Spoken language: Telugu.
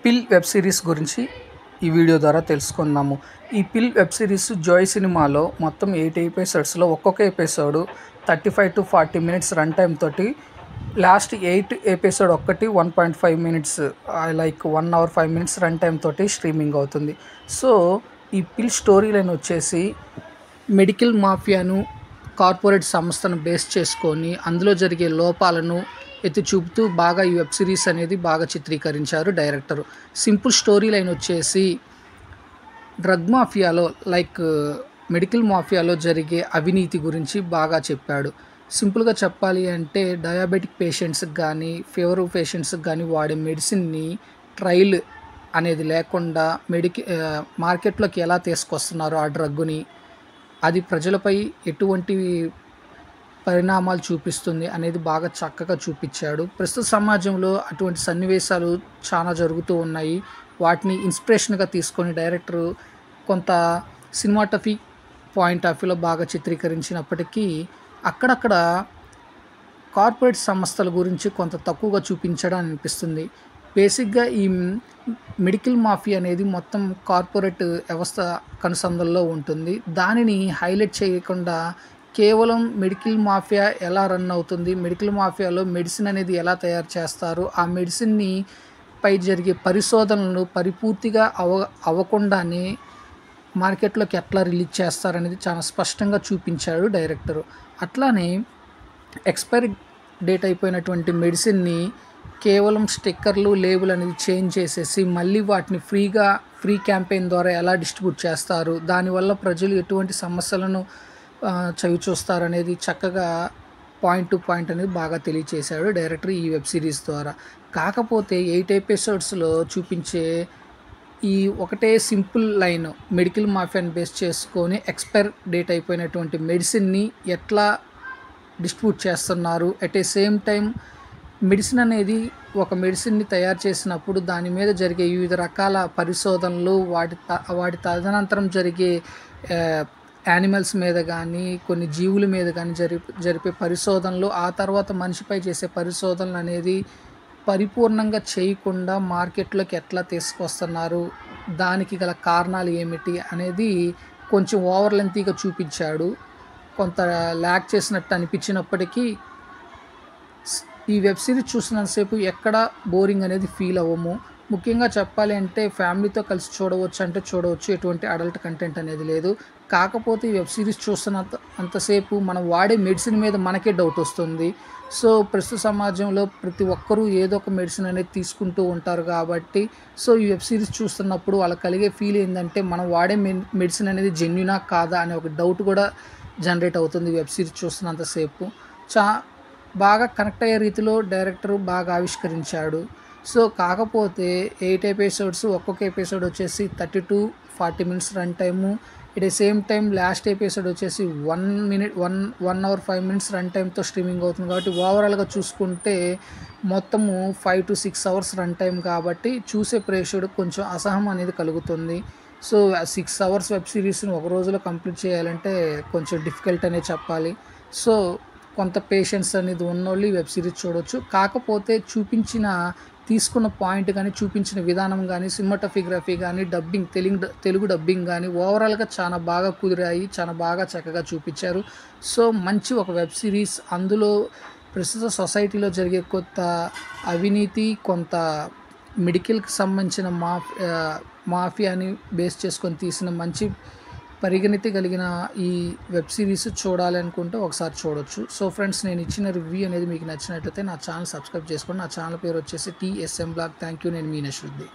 పిల్ వెబ్ సిరీస్ గురించి ఈ వీడియో ద్వారా తెలుసుకుందాము. ఈ పిల్ వెబ్ సిరీస్ జోయ్ సినిమాలో మొత్తం 8 ఎపిసోడ్స్లో ఒక్కొక్క episode 35 to 40 minutes run time తోటి లాస్ట్ 8 ఎపిసోడ్ ఒక్కటి 1.5 minutes like 1 hour 5 minutes run time తోటి స్ట్రీమింగ్ అవుతుంది. సో ఈ పిల్ స్టోరీ లైన్ వచ్చేసి మెడికల్ మాఫియాను కార్పొరేట్ సంస్థను బేస్ చేసుకొని అందులో జరిగే లోపాలను ఎత్తి చూపుతూ బాగా ఈ వెబ్ సిరీస్ అనేది బాగా చిత్రీకరించారు డైరెక్టర్. సింపుల్ స్టోరీ లైన్ వచ్చేసి డ్రగ్ మాఫియాలో లైక్ మెడికల్ మాఫియాలో జరిగే అవినీతి గురించి బాగా చెప్పాడు. సింపుల్గా చెప్పాలి అంటే డయాబెటిక్ పేషెంట్స్కి కానీ ఫీవర్ పేషెంట్స్కి కానీ వాడే మెడిసిన్ని ట్రయల్ అనేది లేకుండా మార్కెట్లోకి ఎలా తీసుకొస్తున్నారు ఆ డ్రగ్గుని, అది ప్రజలపై ఎటువంటి పరిణామాలు చూపిస్తుంది అనేది బాగా చక్కగా చూపించాడు. ప్రస్తుత సమాజంలో అటువంటి సన్నివేశాలు చాలా జరుగుతూ ఉన్నాయి. వాటిని ఇన్స్పిరేషన్గా తీసుకొని డైరెక్టర్ కొంత సినిమాటోగ్రఫీ పాయింట్ ఆఫ్ వ్యూలో బాగా చిత్రీకరించినప్పటికీ అక్కడక్కడ కార్పొరేట్ సంస్థల గురించి కొంత తక్కువగా చూపించడం అనిపిస్తుంది. బేసిక్గా ఈ మెడికల్ మాఫియా అనేది మొత్తం కార్పొరేట్ వ్యవస్థ కనుసంధంలో ఉంటుంది. దానిని హైలైట్ చేయకుండా కేవలం మెడికల్ మాఫియా ఎలా రన్ అవుతుంది, మెడికల్ మాఫియాలో మెడిసిన్ అనేది ఎలా తయారు చేస్తారు, ఆ మెడిసిన్ని పై జరిగే పరిశోధనలు పరిపూర్తిగా అవ్వకుండానే మార్కెట్లోకి ఎట్లా రిలీజ్ చేస్తారనేది చాలా స్పష్టంగా చూపించాడు డైరెక్టరు. అట్లానే ఎక్స్పైరీ డేట్ అయిపోయినటువంటి మెడిసిన్ని కేవలం స్టిక్కర్లు లేబుల్ అనేది చేంజ్ చేసేసి మళ్ళీ వాటిని ఫ్రీ క్యాంపెయిన్ ద్వారా ఎలా డిస్ట్రిబ్యూట్ చేస్తారు, దానివల్ల ప్రజలు ఎటువంటి సమస్యలను చవి చూస్తారు అనేది చక్కగా పాయింట్ టు పాయింట్ అనేది బాగా తెలియచేశాడు డైరెక్టర్ ఈ వెబ్ సిరీస్ ద్వారా. కాకపోతే 8 ఎపిసోడ్స్లో చూపించే ఈ ఒకటే సింపుల్ లైన్ మెడికల్ మాఫియాని బేస్ చేసుకొని ఎక్స్పైర్ డేట్ అయిపోయినటువంటి మెడిసిన్ని ఎట్లా డిస్ట్రిబ్యూట్ చేస్తున్నారు, at a same time medicine అనేది ఒక మెడిసిన్ని తయారు చేసినప్పుడు దాని మీద జరిగే వివిధ రకాల పరిశోధనలు వాటి తదనంతరం జరిగే యానిమల్స్ మీద కానీ కొన్ని జీవుల మీద కానీ జరిపే పరిశోధనలు, ఆ తర్వాత మనిషిపై చేసే పరిశోధనలు అనేది పరిపూర్ణంగా చేయకుండా మార్కెట్లోకి ఎట్లా తీసుకొస్తున్నారు, దానికి గల కారణాలు ఏమిటి అనేది కొంచెం ఓవర్ లెంతీగా చూపించాడు. కొంత ల్యాక్ చేసినట్టు అనిపించినప్పటికీ ఈ వెబ్ సిరీస్ చూసినంతసేపు ఎక్కడ బోరింగ్ అనేది ఫీల్ అవ్వము. ముఖ్యంగా చెప్పాలి అంటే ఫ్యామిలీతో కలిసి చూడవచ్చు అంటే చూడవచ్చు, ఎటువంటి అడల్ట్ కంటెంట్ అనేది లేదు. కాకపోతే ఈ వెబ్ సిరీస్ అంతసేపు మనం వాడే మెడిసిన్ మీద మనకే డౌట్ వస్తుంది. సో ప్రస్తుత సమాజంలో ప్రతి ఒక్కరూ ఏదో ఒక మెడిసిన్ అనేది తీసుకుంటూ ఉంటారు కాబట్టి సో ఈ వెబ్ సిరీస్ చూస్తున్నప్పుడు వాళ్ళకి కలిగే ఫీల్ ఏంటంటే మనం వాడే మెడిసిన్ అనేది జెన్యునా కాదా అనే ఒక డౌట్ కూడా జనరేట్ అవుతుంది వెబ్ సిరీస్ చూస్తున్నంతసేపు. బాగా కనెక్ట్ అయ్యే రీతిలో డైరెక్టర్ బాగా ఆవిష్కరించాడు. సో కాకపోతే 8 ఎపిసోడ్స్ ఒక్కొక్క ఎపిసోడ్ వచ్చేసి 30 to 40 minutes run time, at the same time last episode వచ్చేసి 1 hour 5 minutes రన్ టైంతో స్ట్రీమింగ్ అవుతుంది. కాబట్టి ఓవరాల్గా చూసుకుంటే మొత్తము 5 to 6 hours రన్ టైం కాబట్టి చూసే ప్రేక్షకుడు కొంచెం అసహనం అనేది కలుగుతుంది. సో 6 hours వెబ్ సిరీస్ని ఒక రోజులో కంప్లీట్ చేయాలంటే కొంచెం డిఫికల్ట్ అనే చెప్పాలి. సో కొంత పేషెన్స్ అనేది ఉన్నోళ్ళు ఈ వెబ్ సిరీస్ చూడవచ్చు. కాకపోతే తీసుకున్న పాయింట్ కానీ చూపించిన విధానం కానీ సినిమాటోగ్రఫీ కానీ డబ్బింగ్ తెలుగు డబ్బింగ్ కానీ ఓవరాల్గా చాలా బాగా కుదిరాయి, చాలా బాగా చక్కగా చూపించారు. సో మంచి ఒక వెబ్ సిరీస్. అందులో ప్రస్తుత సొసైటీలో జరిగే కొత్త అవినీతి, కొంత మెడికల్కి సంబంధించిన మాఫియాని బేస్ చేసుకొని తీసిన మంచి పరిగణితి కలిగిన ఈ వెబ్ సిరీస్ చూడాలి అనుకుంటే ఒకసారి చూడొచ్చు. సో ఫ్రెండ్స్, నేను ఇచ్చిన రివ్యూ అనేది మీకు నచ్చినట్లయితే నా ఛానల్ సబ్స్క్రైబ్ చేసుకోండి. నా ఛానల్ పేరు వచ్చేసి TSM Blog. Thank you. నేను మీ నశ్రుద్ది.